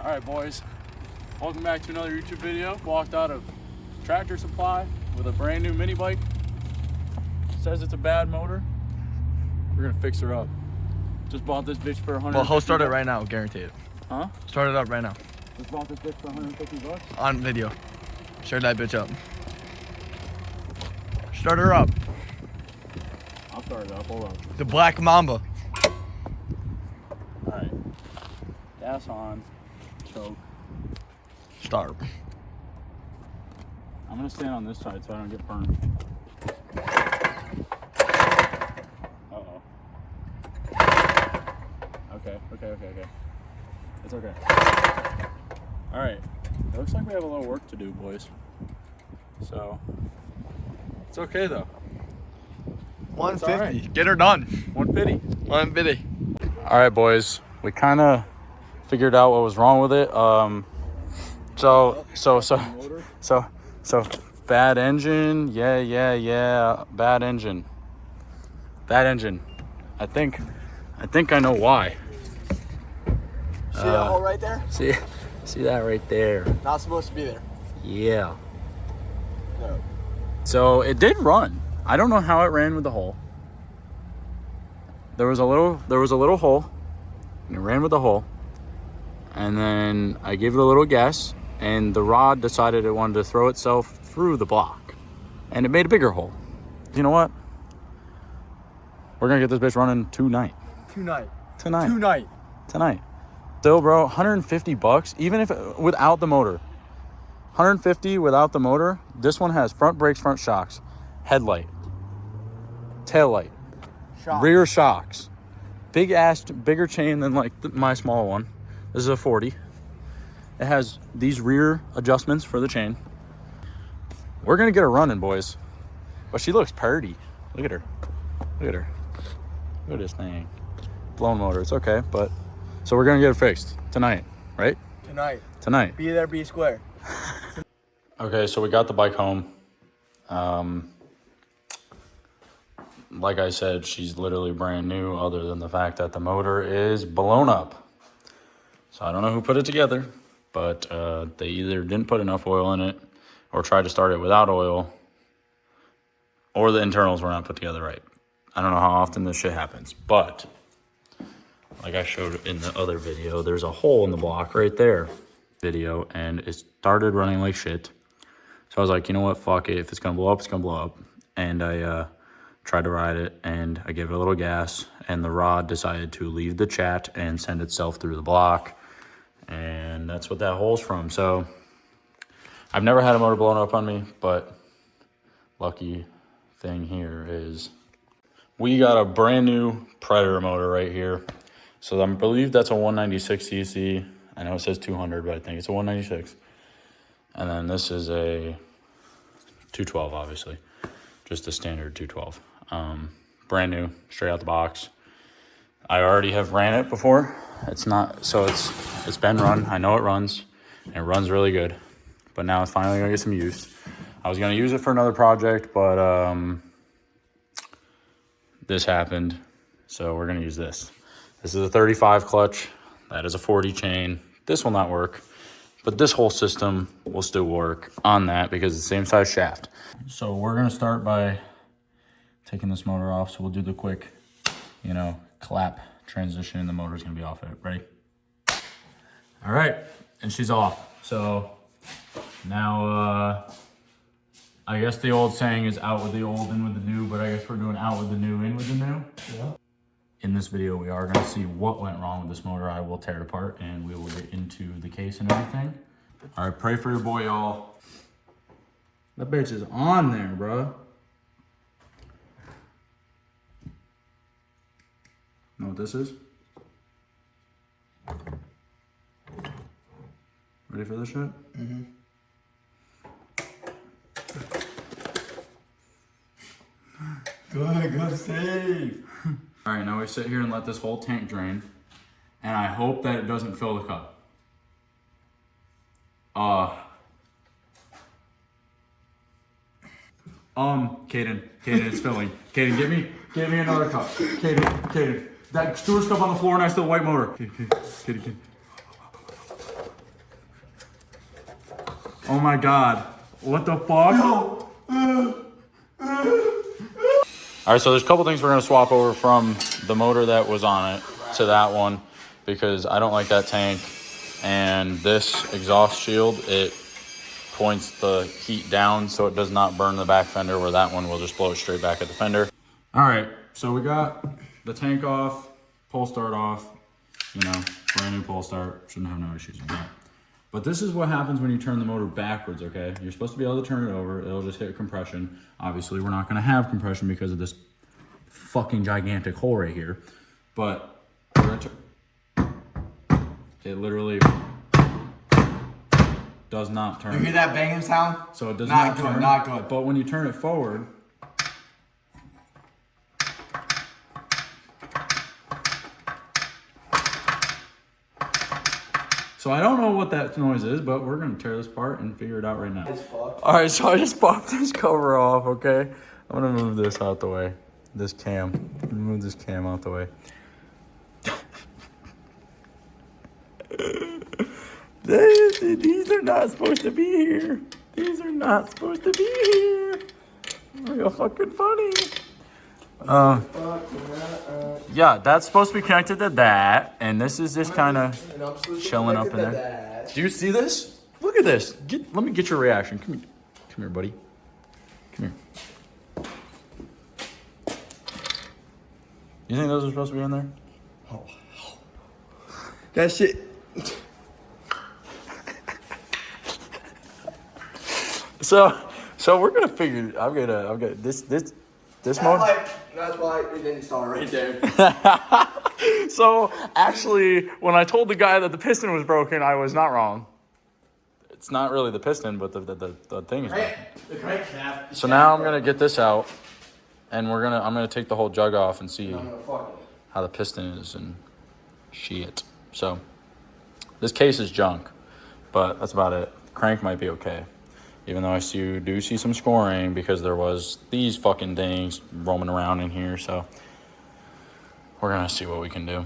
All right, boys. Welcome back to another YouTube video. Walked out of Tractor Supply with a brand new mini bike. Says it's a bad motor. We're gonna fix her up. Just bought this bitch for 100. Well, he'll start it right now, guaranteed. Huh? Start it up right now. Just bought this bitch for 150 bucks. On video. Start that bitch up. Start her up. I'll start it up. Hold on. The Black Mamba. All right. Gas on. Choke. Start. I'm gonna stand on this side so I don't get burned. Uh-oh. Okay. It's okay. All right. It looks like we have a little work to do, boys. So, it's okay though. 150. All right. Get her done. 150. 150. All right, boys. We kind of figured out what was wrong with it. So bad engine. Yeah. Bad engine. I think I know why. See that hole right there? See that right there. Not supposed to be there. Yeah. No. So it did run. I don't know how it ran with the hole. There was a little hole, and it ran with the hole. And then I gave it a little gas, and the rod decided it wanted to throw itself through the block, and it made a bigger hole. You know what? We're gonna get this bitch running tonight. Tonight. Still, bro, 150 bucks, even if without the motor. 150 without the motor. This one has front brakes, front shocks, headlight, tail light, rear shocks, bigger chain than like my small one. This is a 40. It has these rear adjustments for the chain. We're gonna get her running, boys. But she looks purty. Look at her. Look at this thing. Blown motor. It's okay, but so we're gonna get it fixed tonight, right? Tonight. Be there, be square. Okay, so we got the bike home. Like I said, she's literally brand new, other than the fact that the motor is blown up. So I don't know who put it together, but they either didn't put enough oil in it or tried to start it without oil, or the internals were not put together right. I don't know how often this shit happens, but like I showed in the other video, there's a hole in the block right there and it started running like shit. So I was like, you know what, fuck it. If it's gonna blow up, it's gonna blow up. And I tried to ride it, and I gave it a little gas, and the rod decided to leave the chat and send itself through the block. And that's what that hole's from. So I've never had a motor blown up on me, but lucky thing here is we got a brand new Predator motor right here. So I believe that's a 196 cc. I know it says 200, but I think it's a 196. And then this is a 212, obviously. Just a standard 212. Brand new, straight out the box. I already have ran it before. It's been run. I know it runs, and it runs really good. But now it's finally gonna get some use. I was gonna use it for another project, but this happened, so we're gonna use this. This is a 35 clutch. That is a 40 chain. This will not work, but this whole system will still work on that because it's the same size shaft. So we're gonna start by taking this motor off. So we'll do the quick, clap transition, and the motor's gonna be off it. Ready? All right, and she's off. So now, I guess the old saying is out with the old, in with the new, but I guess we're doing out with the new, in with the new. Yeah. In this video, we are gonna see what went wrong with this motor. I will tear it apart, and we will get into the case and everything. All right, pray for your boy, y'all. That bitch is on there, bro. Know what this is? Ready for this shit? Mm-hmm. Good save. All right, now we sit here and let this whole tank drain, and I hope that it doesn't fill the cup. Caden, it's filling. Caden, give me another cup. Caden, that Stewart's cup on the floor next to the white motor. Caden. Oh my god. What the fuck? Alright, so there's a couple things we're going to swap over from the motor that was on it to that one because I don't like that tank. And this exhaust shield, it points the heat down so it does not burn the back fender, where that one will just blow it straight back at the fender. Alright, so we got the tank off, pull start off, you know, brand new pull start, shouldn't have no issues with that. But this is what happens when you turn the motor backwards, okay? You're supposed to be able to turn it over. It'll just hit compression. Obviously, we're not going to have compression because of this fucking gigantic hole right here. But it literally does not turn. You hear that banging sound? So it does not turn. Not good. But when you turn it forward, so I don't know what that noise is, but we're gonna tear this apart and figure it out right now. All right, so I just popped this cover off, okay? I'm gonna move this out the way. This cam. I'm gonna move this cam out the way. These are not supposed to be here. These are not supposed to be here. Real fucking funny. Yeah, that's supposed to be connected to that, and this is just kind of chilling up in there. Do you see this? Look at this. Let me get your reaction. Come here, buddy. Come here. You think those are supposed to be in there? Oh. That shit. So we're gonna figure. I'm gonna this mode. That's why it didn't start right there. So actually, when I told the guy that the piston was broken, I was not wrong. It's not really the piston, but the thing is broken. The crank shaft. So now I'm gonna get this out, and I'm gonna take the whole jug off and see how the piston is and shit. So this case is junk, but that's about it. The crank might be okay. Even though I do see some scoring because there was these fucking things roaming around in here. So we're going to see what we can do.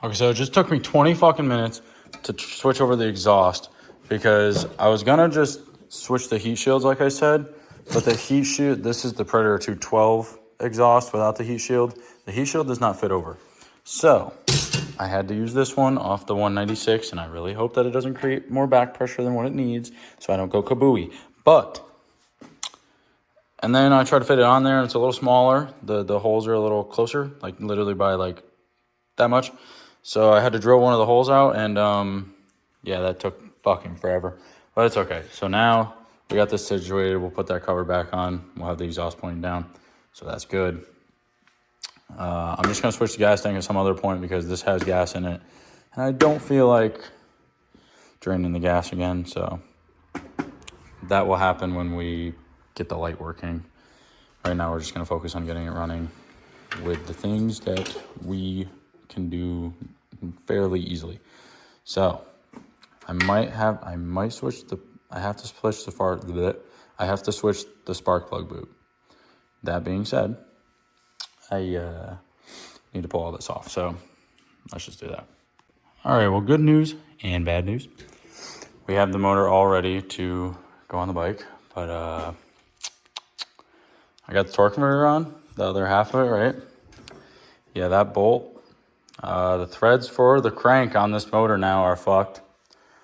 Okay, so it just took me 20 fucking minutes to switch over the exhaust because I was going to just switch the heat shields like I said. But the heat shield, this is the Predator 212 exhaust without the heat shield. The heat shield does not fit over. So I had to use this one off the 196, and I really hope that it doesn't create more back pressure than what it needs, so I don't go kabooey. And then I try to fit it on there, and it's a little smaller. The holes are a little closer, like literally by like that much. So I had to drill one of the holes out, and yeah, that took fucking forever. But it's okay. So now we got this situated. We'll put that cover back on. We'll have the exhaust pointing down, so that's good. I'm just going to switch the gas tank at some other point because this has gas in it. And I don't feel like draining the gas again. So that will happen when we get the light working. Right now we're just going to focus on getting it running with the things that we can do fairly easily. So I have to switch the spark plug boot. That being said, I need to pull all this off, so let's just do that. All right, well, good news and bad news. We have the motor all ready to go on the bike, but I got the torque converter on, the other half of it, right? Yeah, that bolt. The threads for the crank on this motor now are fucked.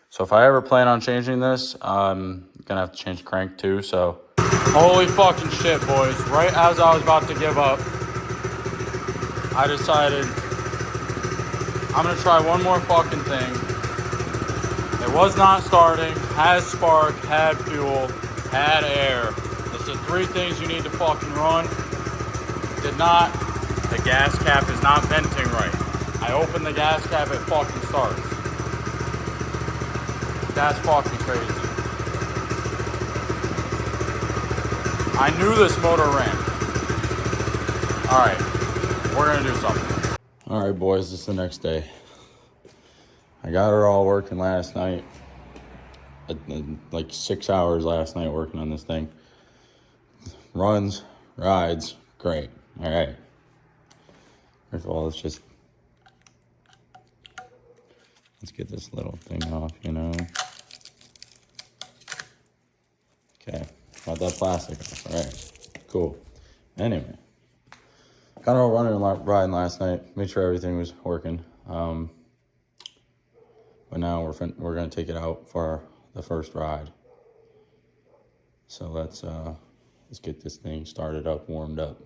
So if I ever plan on changing this, I'm gonna have to change the crank too, so. Holy fucking shit, boys. Right as I was about to give up, I decided I'm gonna try one more fucking thing. It was not starting, had spark, had fuel, had air. Those are 3 things you need to fucking run. Did not. The gas cap is not venting right. I opened the gas cap, it fucking starts. That's fucking crazy. I knew this motor ran. All right. We're gonna do something. All right, boys, this is the next day. I got her all working last night. Like 6 hours last night working on this thing. Runs, rides, great. All right. First of all, let's get this little thing off, you know. got that plastic off. All right, cool. Anyway, kind of running and riding last night. Made sure everything was working. But now we're gonna take it out for the first ride. So let's get this thing started up, warmed up.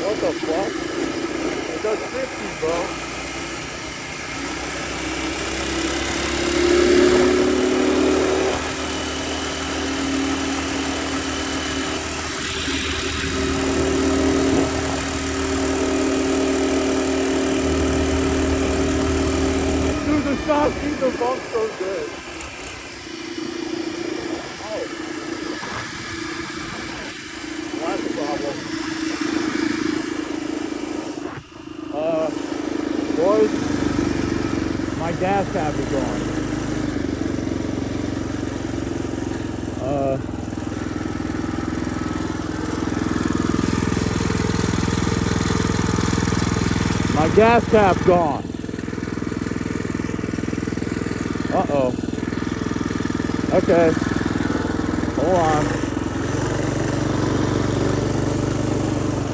What the fuck? It does 50, bro. Dude, the shot keeps the bump so good. Oh. That's the problem. Boys, my gas cap is gone. My gas cap's gone. Uh-oh. Okay. Hold on.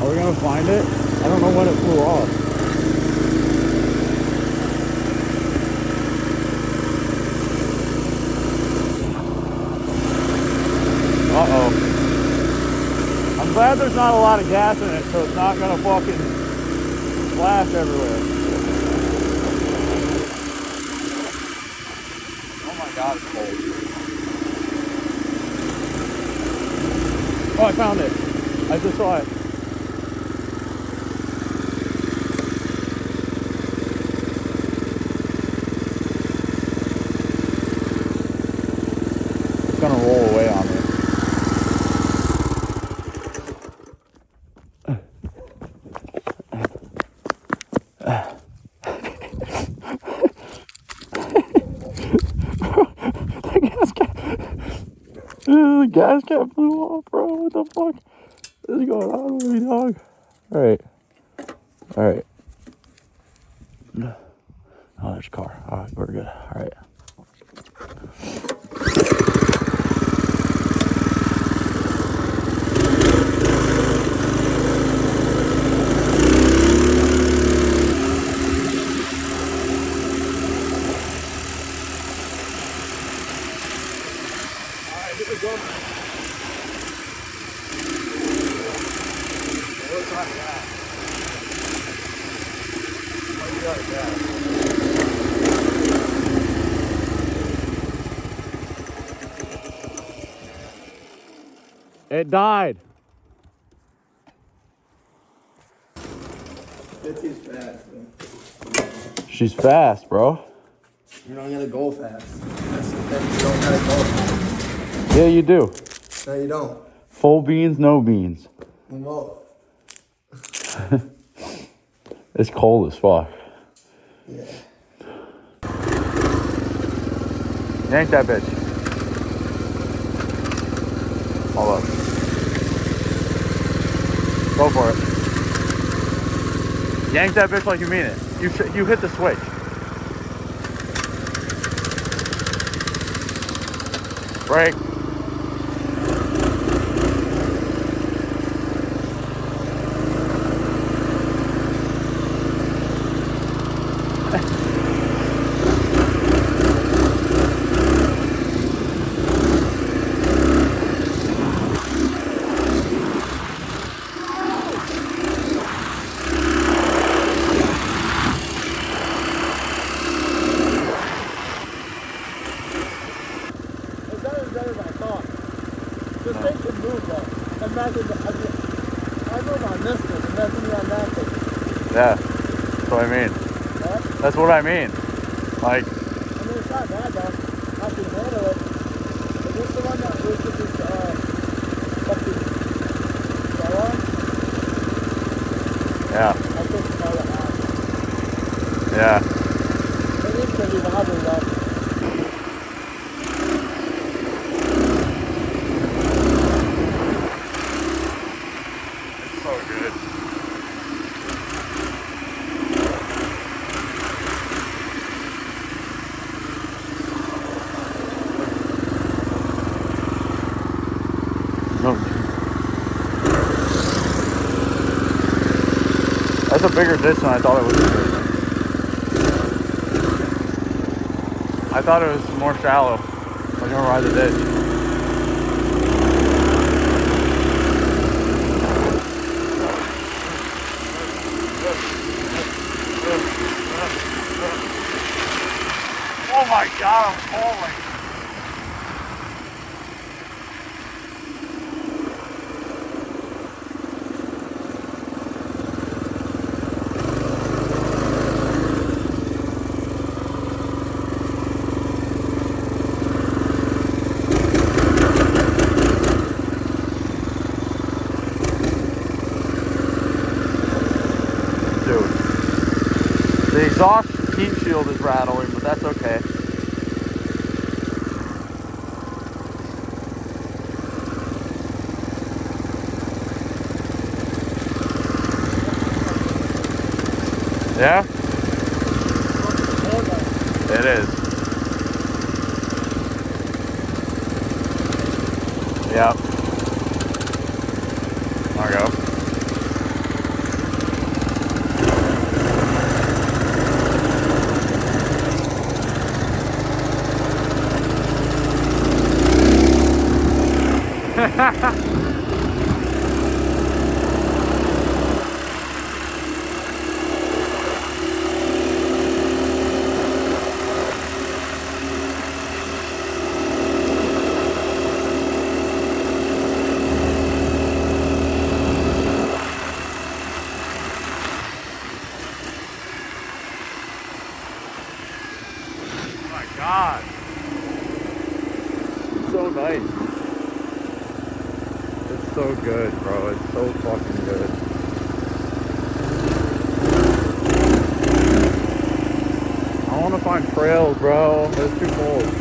Are we gonna find it? I don't know when it flew off. Uh-oh. I'm glad there's not a lot of gas in it, so it's not gonna fucking splash everywhere. Oh my god, it's cold. Oh, I found it. I just saw it. It's gonna roll away on me. The gas cap flew off, bro. What the fuck is going on with me, dog? Alright. Alright. Oh, there's a car. Alright, we're good. Alright. Alright, here we go. What's on gas? What do you got gas? It died. Betsy's fast, man. She's fast, bro. You don't gotta go fast. That's the thing. You don't gotta go fast. Yeah, you do. No, you don't. Full beans, no beans. No. It's cold as fuck. Yeah. Yank that bitch. Hold up. Go for it. Yank that bitch like you mean it. You hit the switch. Brake. This thing can move though. Imagine, I move on this thing, imagine me on that thing. Yeah, that's what I mean. That's what I mean. Like, I mean, it's not bad though. I can handle it. Is this the one that Luke with his fucking shell on? yeah, I think it's all that happened. yeah. It is pretty wobbly though. It's so good. That's a bigger ditch than I thought it would be. I thought it was more shallow. We're gonna ride the ditch. Oh my god, I'm falling. Dude. The exhaust heat shield is rattling, but that's okay. Yeah? It is. Yep. There we go. Oh my god. So nice. It's so good, bro. It's so fucking good. I want to find trails, bro. It's too cold.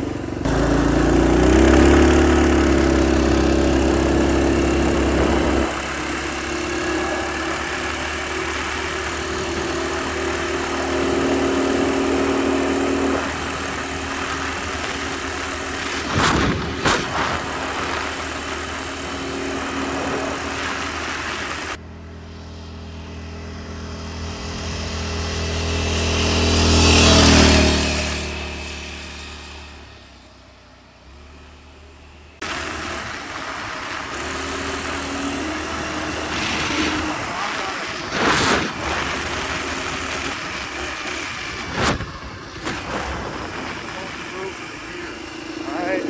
Alright.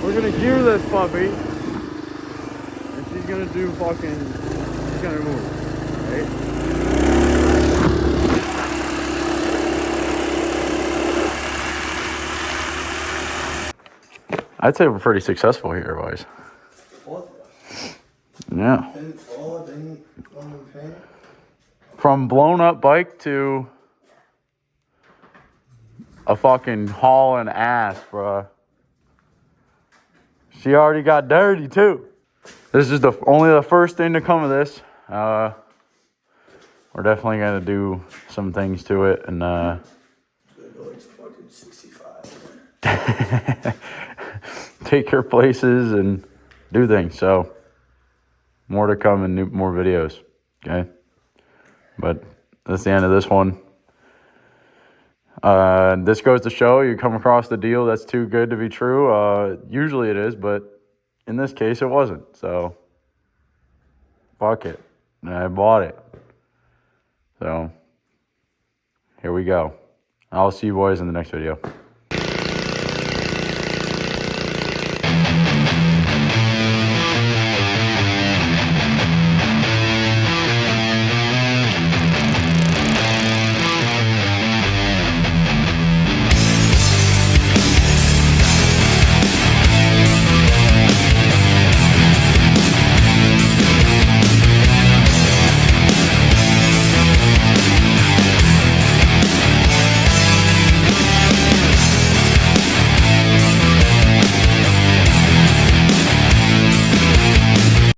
We're gonna gear this puppy. And she's gonna do fucking. She's gonna move. Right? I'd say we're pretty successful here, boys. Yeah. From blown up bike to a fucking hauling ass, bro. She already got dirty too. This is only the first thing to come of this. We're definitely gonna do some things to it and take her places and do things. So more to come and more videos. Okay. But that's the end of this one. This goes to show you come across the deal that's too good to be true. Usually it is, but in this case it wasn't. So fuck it. And I bought it. So here we go. I'll see you boys in the next video.